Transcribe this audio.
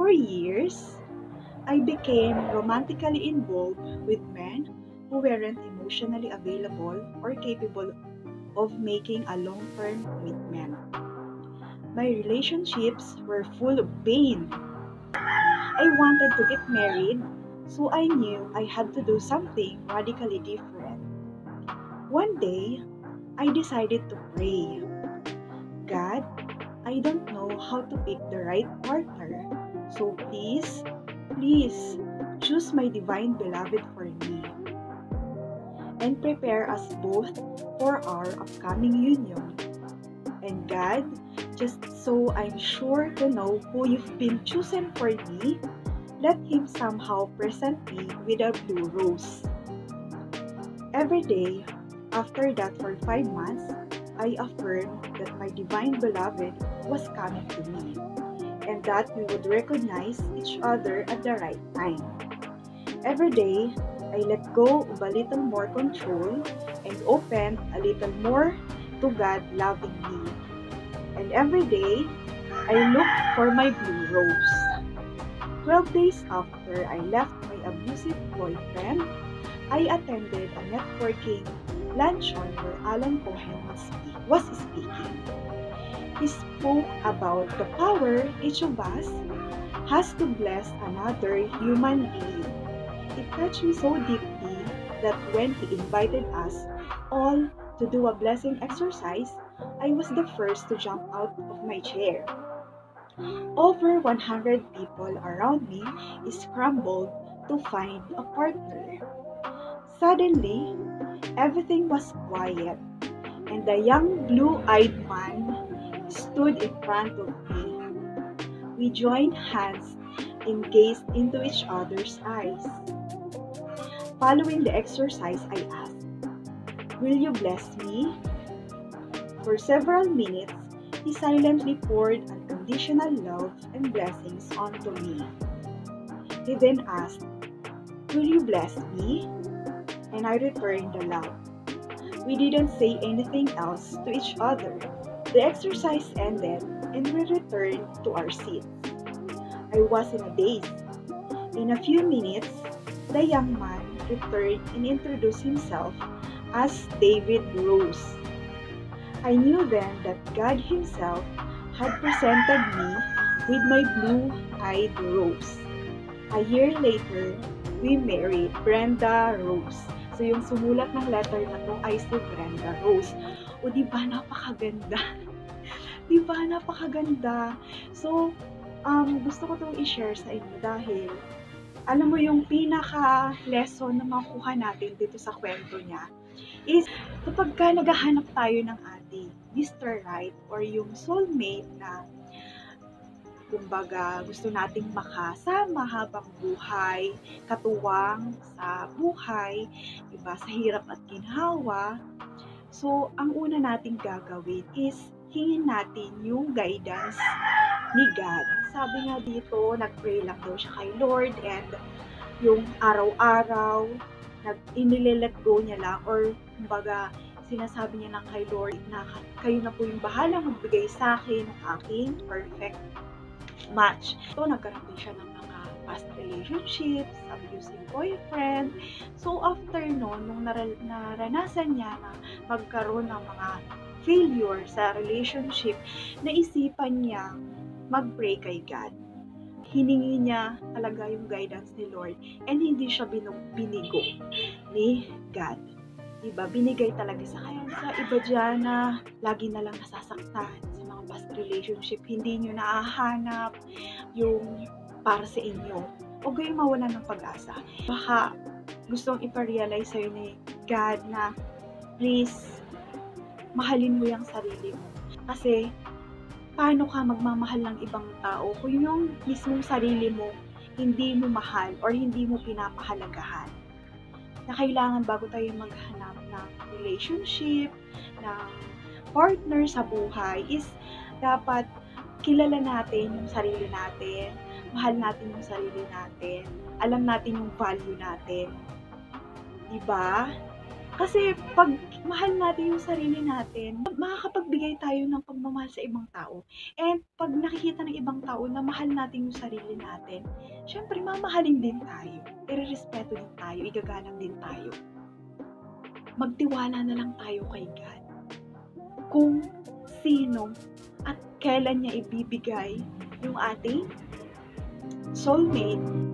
For years, I became romantically involved with men who weren't emotionally available or capable of making a long-term commitment. My relationships were full of pain. I wanted to get married, so I knew I had to do something radically different. One day, I decided to pray. God, I don't know how to pick the right partner, so please, choose my divine beloved for me and prepare us both for our upcoming union. And God, just so I'm sure to know who you've been chosen for me, let Him somehow present me with a blue rose. Every day, after that for 5 months, I affirmed that my divine beloved was coming to me and that we would recognize each other at the right time. Every day, I let go of a little more control and opened a little more to God loving me. And every day, I looked for my blue rose. 12 days after I left my abusive boyfriend, I attended a networking luncheon where Alan Cohen was speaking. He spoke about the power each of us has to bless another human being. It touched me so deeply that when he invited us all to do a blessing exercise, I was the first to jump out of my chair. Over 100 people around me scrambled to find a partner. Suddenly, everything was quiet, and the young blue-eyed man stood in front of me. We joined hands and gazed into each other's eyes. Following the exercise, I asked, "Will you bless me?" For several minutes, he silently poured unconditional love and blessings onto me. He then asked, "Will you bless me?" And I returned the love. We didn't say anything else to each other. The exercise ended and we returned to our seats. I was in a daze. In a few minutes, the young man returned and introduced himself as David Rose. I knew then that God Himself had presented me with my blue-eyed rose. A year later, we married Brenda Rose. So yung sumulat ng letter na to ay si Brenda Rose. O diba napakaganda? Diba napakaganda? So, gusto ko itong i-share sa inyo dahil alam mo yung pinaka-lesson na makuha natin dito sa kwento niya is kapag ka naghahanap tayo ng ating Mr. Right or yung soulmate na kumbaga gusto nating makasama habang buhay, katuwang sa buhay, diba, sa hirap at ginhawa. So, ang una nating gagawin is hingin natin yung guidance ni God. Sabi nga dito, nag-pray lang daw siya kay Lord and yung araw-araw, inilelet go niya lang or kumbaga sinasabi niya lang kay Lord na kayo na po yung bahala magbigay sa akin ng aking perfect match. So, nagkaroon din siya ng mga past relationships, abusive boyfriend. So, after nung naranasan niya na magkaroon ng mga failure sa relationship, naisipan niya mag-pray kay God. Hiningi niya talaga yung guidance ni Lord and hindi siya binigo ni God. Diba? Binigay talaga sa kanya. Sa iba dyan na lagi na lang nasasaktan sa mga past relationship, hindi nyo naahanap yung para sa inyo. Huwag kayong mawalan ng pag-asa. Baka gustong iparealize sa'yo ni God na please, mahalin mo yung sarili mo. Kasi, paano ka magmamahal ng ibang tao kung yung mismong sarili mo hindi mo mahal or hindi mo pinapahalagahan? Na kailangan bago tayo maghanap ng relationship, ng partner sa buhay is dapat kilala natin yung sarili natin, mahal natin yung sarili natin, alam natin yung value natin. Diba? Kasi 'pag mahal natin yung sarili natin, makakapagbigay tayo ng pagmamahal sa ibang tao. And 'pag nakikita ng ibang tao na mahal natin yung sarili natin, siyempre mamahalin din tayo, irerespeto din tayo, igagalang din tayo. Magtiwala na lang tayo kay God kung sino at kailan niya ibibigay yung ating soulmate